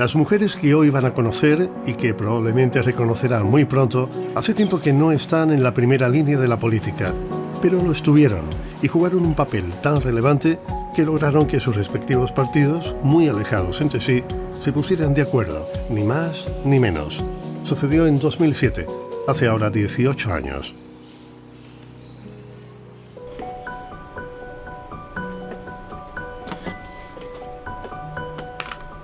Las mujeres que hoy van a conocer y que probablemente reconocerán muy pronto, hace tiempo que no están en la primera línea de la política, pero lo estuvieron y jugaron un papel tan relevante que lograron que sus respectivos partidos, muy alejados entre sí, se pusieran de acuerdo, ni más ni menos. Sucedió en 2007, hace ahora 18 años.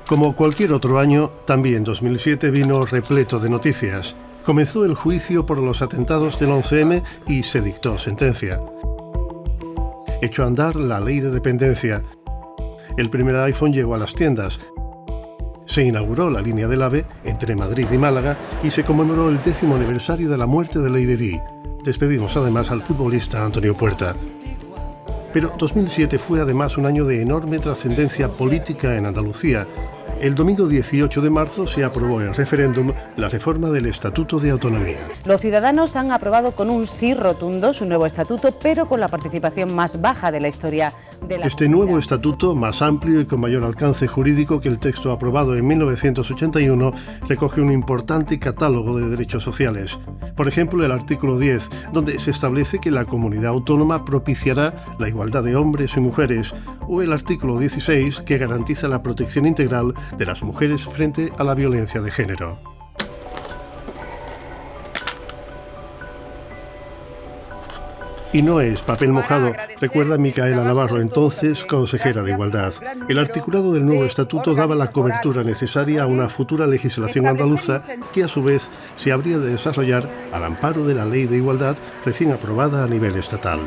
Como cualquier otro año, también 2007 vino repleto de noticias. Comenzó el juicio por los atentados del 11M y se dictó sentencia. Echó a andar la ley de dependencia. El primer iPhone llegó a las tiendas. Se inauguró la línea del AVE entre Madrid y Málaga y se conmemoró el 10º aniversario de la muerte de Lady Di. Despedimos además al futbolista Antonio Puerta. Pero 2007 fue además un año de enorme trascendencia política en Andalucía. El domingo 18 de marzo se aprobó en referéndum la reforma del Estatuto de Autonomía. Los ciudadanos han aprobado con un sí rotundo su nuevo estatuto, pero con la participación más baja de la historia de la Este nuevo estatuto, más amplio y con mayor alcance jurídico que el texto aprobado en 1981, recoge un importante catálogo de derechos sociales. Por ejemplo, el artículo 10, donde se establece que la comunidad autónoma propiciará la igualdad de hombres y mujeres, o el artículo 16, que garantiza la protección integral de las mujeres frente a la violencia de género. Y no es papel mojado, recuerda Micaela Navarro, entonces consejera de Igualdad. El articulado del nuevo estatuto daba la cobertura necesaria a una futura legislación andaluza que a su vez se habría de desarrollar al amparo de la Ley de Igualdad recién aprobada a nivel estatal.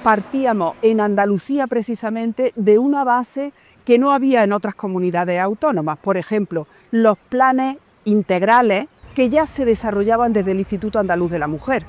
Partíamos en Andalucía precisamente de una base que no había en otras comunidades autónomas. Por ejemplo, los planes integrales que ya se desarrollaban desde el Instituto Andaluz de la Mujer.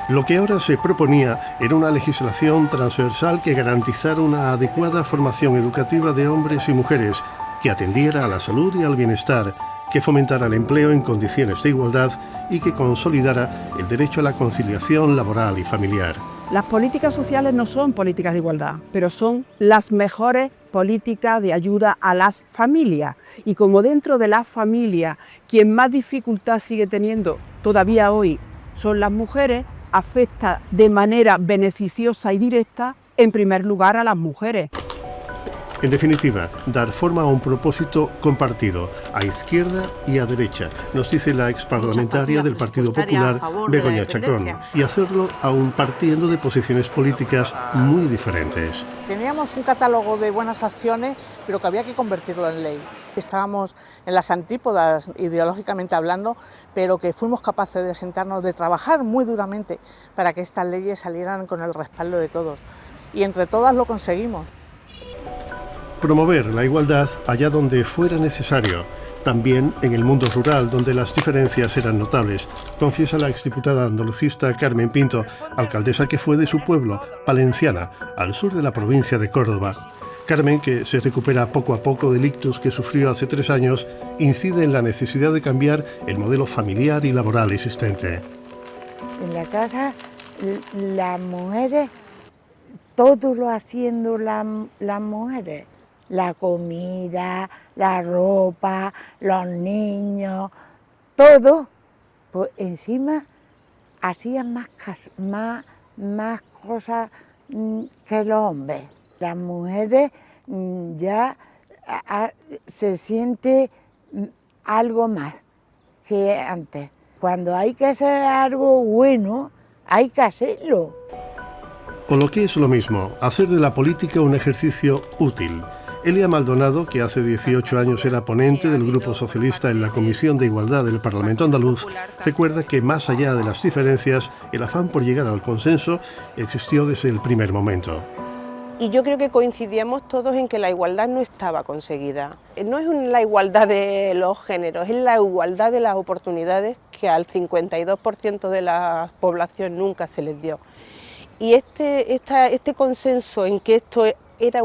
Lo que ahora se proponía era una legislación transversal que garantizara una adecuada formación educativa de hombres y mujeres, que atendiera a la salud y al bienestar, que fomentara el empleo en condiciones de igualdad y que consolidara el derecho a la conciliación laboral y familiar. Las políticas sociales no son políticas de igualdad, pero son las mejores políticas de ayuda a las familias. Y como dentro de las familias quien más dificultad sigue teniendo todavía hoy son las mujeres, afecta de manera beneficiosa y directa en primer lugar a las mujeres. En definitiva, dar forma a un propósito compartido, a izquierda y a derecha, nos dice la exparlamentaria del Partido Popular, Begoña Chacón, y hacerlo aún partiendo de posiciones políticas muy diferentes. Teníamos un catálogo de buenas acciones, pero que había que convertirlo en ley. Estábamos en las antípodas, ideológicamente hablando, pero que fuimos capaces de sentarnos, de trabajar muy duramente para que estas leyes salieran con el respaldo de todos. Y entre todas lo conseguimos. Promover la igualdad allá donde fuera necesario, también en el mundo rural, donde las diferencias eran notables, confiesa la exdiputada andalucista Carmen Pinto, alcaldesa que fue de su pueblo, Palenciana, al sur de la provincia de Córdoba. Carmen, que se recupera poco a poco del ictus que sufrió hace 3 años, incide en la necesidad de cambiar el modelo familiar y laboral existente. En la casa, las mujeres, todo lo haciendo las mujeres. La comida, la ropa, los niños, todo, pues encima hacían más cosas que los hombres. Las mujeres ya se siente algo más que antes. Cuando hay que hacer algo bueno, hay que hacerlo. O lo que es lo mismo, hacer de la política un ejercicio útil. Elia Maldonado, que hace 18 años era ponente del Grupo Socialista en la Comisión de Igualdad del Parlamento Andaluz, recuerda que más allá de las diferencias, el afán por llegar al consenso existió desde el primer momento. Y yo creo que coincidíamos todos en que la igualdad no estaba conseguida. No es la igualdad de los géneros, es la igualdad de las oportunidades que al 52% de la población nunca se les dio. Y este consenso en que esto era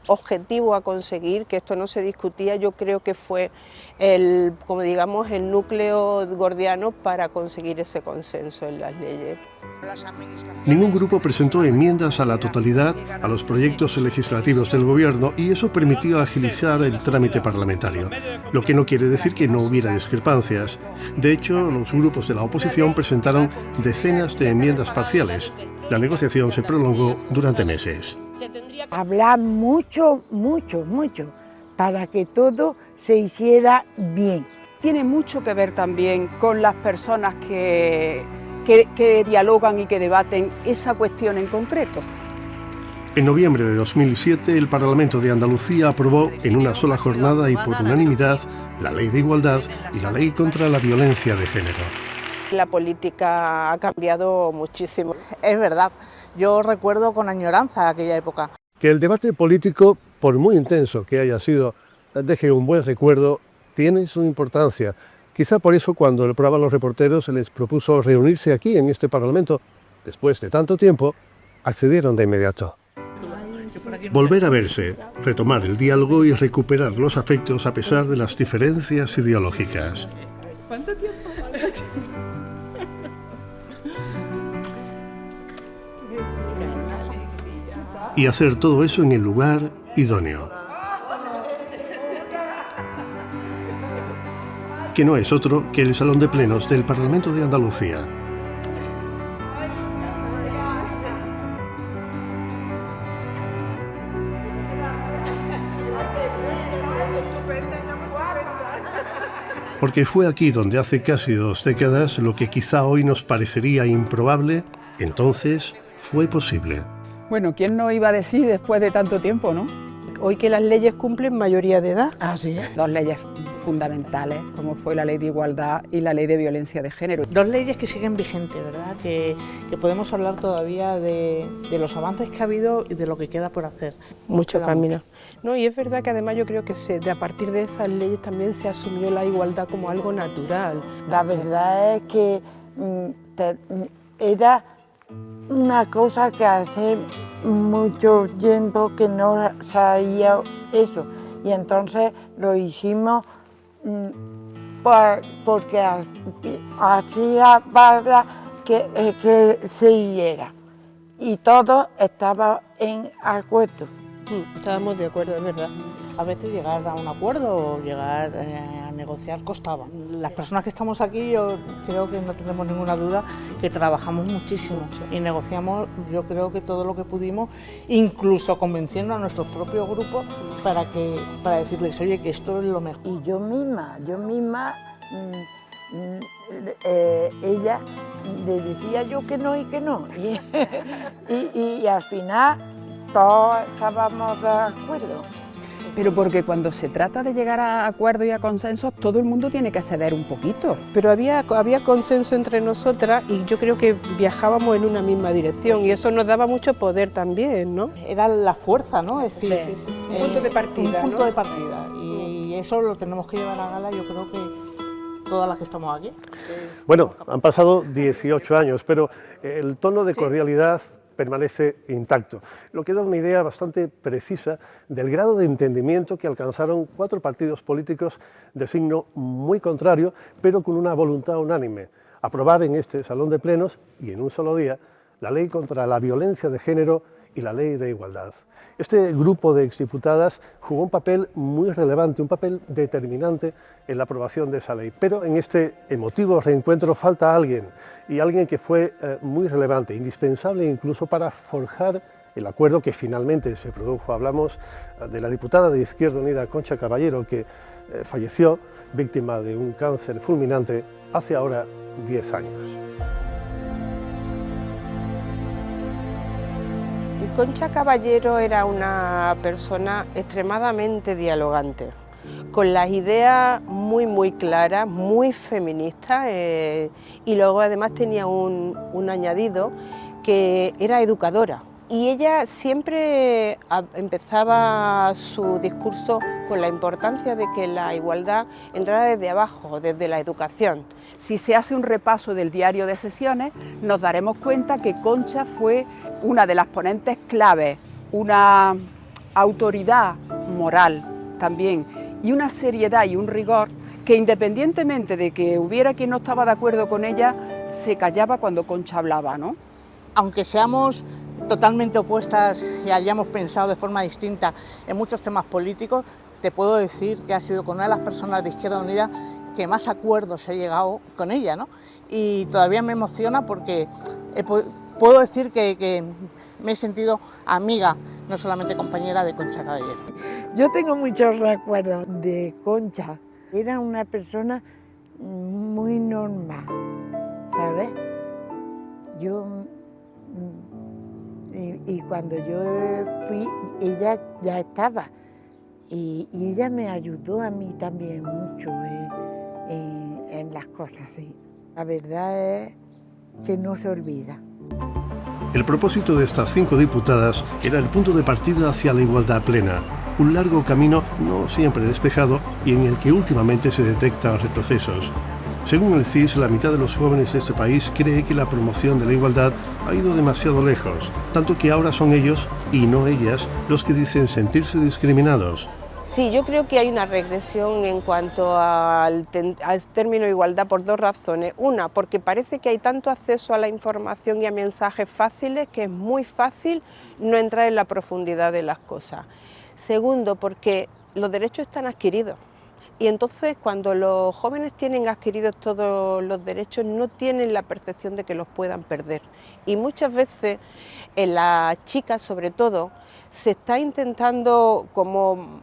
objetivo a conseguir, que esto no se discutía, yo creo que fue el núcleo gordiano para conseguir ese consenso en las leyes. Ningún grupo presentó enmiendas a la totalidad a los proyectos legislativos del Gobierno y eso permitió agilizar el trámite parlamentario, lo que no quiere decir que no hubiera discrepancias. De hecho, los grupos de la oposición presentaron decenas de enmiendas parciales. La negociación se prolongó durante meses. Hablar mucho, para que todo se hiciera bien. Tiene mucho que ver también con las personas que dialogan y que debaten esa cuestión en concreto. En noviembre de 2007, el Parlamento de Andalucía aprobó en una sola jornada y por unanimidad la Ley de Igualdad y la Ley contra la Violencia de Género. La política ha cambiado muchísimo. Es verdad, yo recuerdo con añoranza aquella época. Que el debate político, por muy intenso que haya sido, deje un buen recuerdo, tiene su importancia. Quizá por eso cuando el programa Los Reporteros se les propuso reunirse aquí en este Parlamento, después de tanto tiempo, accedieron de inmediato. Volver a verse, retomar el diálogo y recuperar los afectos a pesar de las diferencias ideológicas. ¿Cuánto tiempo? Y hacer todo eso en el lugar idóneo. Que no es otro que el Salón de Plenos del Parlamento de Andalucía. Porque fue aquí donde hace casi 2 décadas lo que quizá hoy nos parecería improbable, entonces fue posible. Bueno, ¿quién no iba a decir después de tanto tiempo, no? Hoy que las leyes cumplen mayoría de edad. Así es. 2 leyes fundamentales, como fue la Ley de Igualdad y la Ley de Violencia de Género. 2 leyes que siguen vigentes, ¿verdad? Que podemos hablar todavía de los avances que ha habido y de lo que queda por hacer. Mucho camino. No, y es verdad que además yo creo que a partir de esas leyes también se asumió la igualdad como algo natural. La verdad es que era una cosa que hace mucho tiempo que no sabía eso, y entonces lo hicimos porque hacía falta que se hiciera y todos estaban en acuerdo. Estábamos de acuerdo, es verdad. A veces llegar a un acuerdo o llegar a negociar costaba. Las personas que estamos aquí, yo creo que no tenemos ninguna duda que trabajamos muchísimo y negociamos, yo creo que todo lo que pudimos, incluso convenciendo a nuestros propios grupos para decirles, oye, que esto es lo mejor. Y yo misma, ella le decía yo que no y que no. Y al final todos estábamos de acuerdo. Pero porque cuando se trata de llegar a acuerdos y a consensos, todo el mundo tiene que ceder un poquito. Pero había consenso entre nosotras y yo creo que viajábamos en una misma dirección y eso nos daba mucho poder también, ¿no? Era la fuerza, ¿no? Es decir, sí. Un punto de partida. Un punto de partida. Y eso lo tenemos que llevar a gala, yo creo que todas las que estamos aquí. Bueno, han pasado 18 años, pero el tono de cordialidad permanece intacto, lo que da una idea bastante precisa del grado de entendimiento que alcanzaron 4 partidos políticos de signo muy contrario, pero con una voluntad unánime: aprobar en este Salón de Plenos y en un solo día la Ley contra la Violencia de Género y la Ley de Igualdad. Este grupo de exdiputadas jugó un papel muy relevante, un papel determinante en la aprobación de esa ley. Pero en este emotivo reencuentro falta alguien, y alguien que fue muy relevante, indispensable incluso para forjar el acuerdo que finalmente se produjo. Hablamos de la diputada de Izquierda Unida, Concha Caballero, que falleció víctima de un cáncer fulminante hace ahora 10 años. Concha Caballero era una persona extremadamente dialogante, con las ideas muy claras, muy feministas, y luego además tenía un añadido que era educadora. Y ella siempre empezaba su discurso con la importancia de que la igualdad entrara desde abajo, desde la educación. Si se hace un repaso del diario de sesiones, nos daremos cuenta que Concha fue una de las ponentes claves, una autoridad moral también, y una seriedad y un rigor que, independientemente de que hubiera quien no estaba de acuerdo con ella, se callaba cuando Concha hablaba, ¿no? Aunque seamos totalmente opuestas y hayamos pensado de forma distinta en muchos temas políticos, te puedo decir que ha sido con una de las personas de Izquierda Unida que más acuerdos he llegado con ella, ¿no? Y todavía me emociona porque puedo decir que me he sentido amiga, no solamente compañera de Concha Caballero. Yo tengo muchos recuerdos de Concha. Era una persona muy normal, ¿sabes? Y cuando yo fui, ella ya estaba. Y ella me ayudó a mí también mucho en las cosas, sí. La verdad es que no se olvida. El propósito de estas 5 diputadas era el punto de partida hacia la igualdad plena, un largo camino no siempre despejado y en el que últimamente se detectan retrocesos. Según el CIS, la mitad de los jóvenes de este país cree que la promoción de la igualdad ha ido demasiado lejos, tanto que ahora son ellos, y no ellas, los que dicen sentirse discriminados. Sí, yo creo que hay una regresión en cuanto al término igualdad por 2 razones. Una, porque parece que hay tanto acceso a la información y a mensajes fáciles que es muy fácil no entrar en la profundidad de las cosas. Segundo, porque los derechos están adquiridos. Y entonces cuando los jóvenes tienen adquiridos todos los derechos no tienen la percepción de que los puedan perder. Y muchas veces en las chicas sobre todo se está intentando como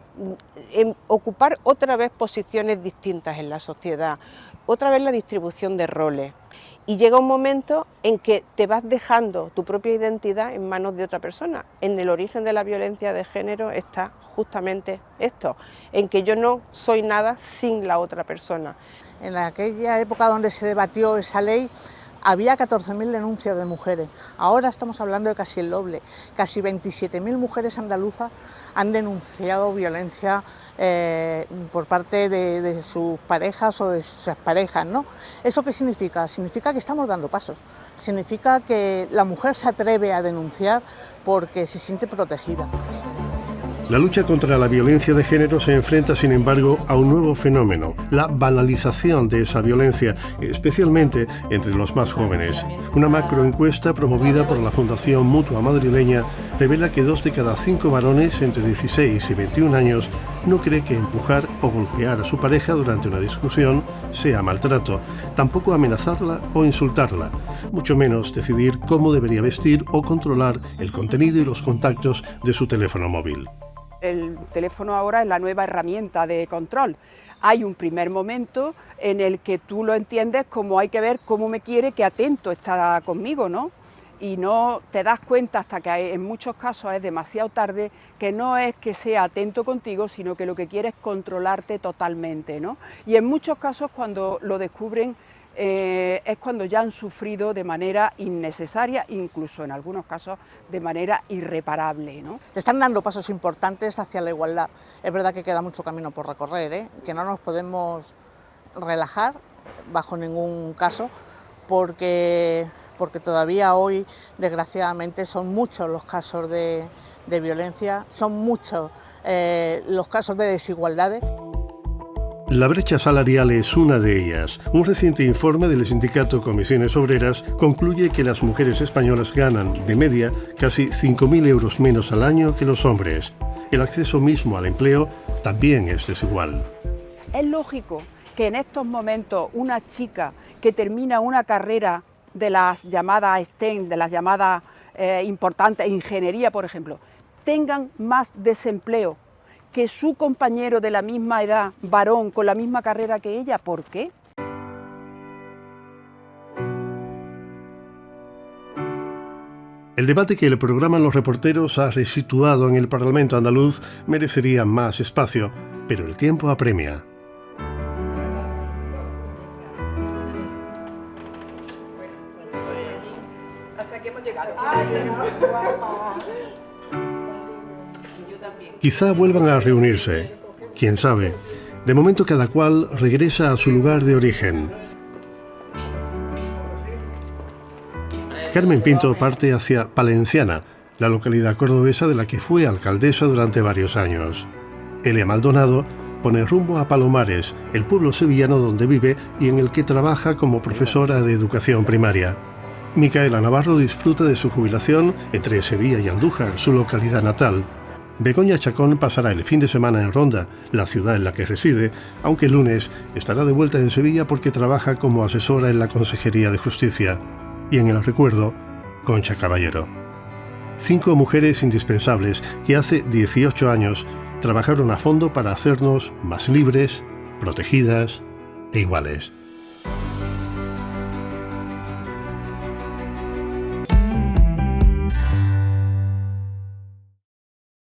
ocupar otra vez posiciones distintas en la sociedad, otra vez la distribución de roles. Y llega un momento en que te vas dejando tu propia identidad en manos de otra persona. En el origen de la violencia de género está justamente esto, en que yo no soy nada sin la otra persona. En aquella época donde se debatió esa ley, había 14.000 denuncias de mujeres. Ahora estamos hablando de casi el doble. Casi 27.000 mujeres andaluzas han denunciado violencia por parte de sus parejas o de sus exparejas, ¿no? ¿Eso qué significa? Significa que estamos dando pasos. Significa que la mujer se atreve a denunciar porque se siente protegida. La lucha contra la violencia de género se enfrenta, sin embargo, a un nuevo fenómeno, la banalización de esa violencia, especialmente entre los más jóvenes. Una macroencuesta promovida por la Fundación Mutua madrileña revela que 2 de cada 5 varones entre 16 y 21 años no cree que empujar o golpear a su pareja durante una discusión sea maltrato, tampoco amenazarla o insultarla, mucho menos decidir cómo debería vestir o controlar el contenido y los contactos de su teléfono móvil. El teléfono ahora es la nueva herramienta de control. Hay un primer momento en el que tú lo entiendes como hay que ver cómo me quiere, que atento está conmigo, ¿no? Y no te das cuenta hasta que en muchos casos es demasiado tarde, que no es que sea atento contigo, sino que lo que quiere es controlarte totalmente, ¿no? Y en muchos casos cuando lo descubren es cuando ya han sufrido de manera innecesaria, incluso en algunos casos de manera irreparable, ¿no? Se están dando pasos importantes hacia la igualdad. Es verdad que queda mucho camino por recorrer, que no nos podemos relajar bajo ningún caso, porque todavía hoy, desgraciadamente, son muchos los casos de violencia, son muchos los casos de desigualdades. La brecha salarial es una de ellas. Un reciente informe del sindicato Comisiones Obreras concluye que las mujeres españolas ganan, de media, casi 5.000 euros menos al año que los hombres. El acceso mismo al empleo también es desigual. Es lógico que en estos momentos una chica que termina una carrera de las llamadas STEM, de las llamadas importantes, ingeniería, por ejemplo, tengan más desempleo que su compañero de la misma edad, varón, con la misma carrera que ella. ¿Por qué? El debate que el programa Los Reporteros ha resituado en el Parlamento andaluz merecería más espacio, pero el tiempo apremia. Hasta aquí hemos llegado. Quizá vuelvan a reunirse, quién sabe. De momento cada cual regresa a su lugar de origen. Carmen Pinto parte hacia Palenciana, la localidad cordobesa de la que fue alcaldesa durante varios años. Elia Maldonado pone rumbo a Palomares, el pueblo sevillano donde vive y en el que trabaja como profesora de educación primaria. Micaela Navarro disfruta de su jubilación entre Sevilla y Andújar, su localidad natal. Begoña Chacón pasará el fin de semana en Ronda, la ciudad en la que reside, aunque el lunes estará de vuelta en Sevilla porque trabaja como asesora en la Consejería de Justicia. Y en el recuerdo, Concha Caballero. 5 mujeres indispensables que hace 18 años trabajaron a fondo para hacernos más libres, protegidas e iguales.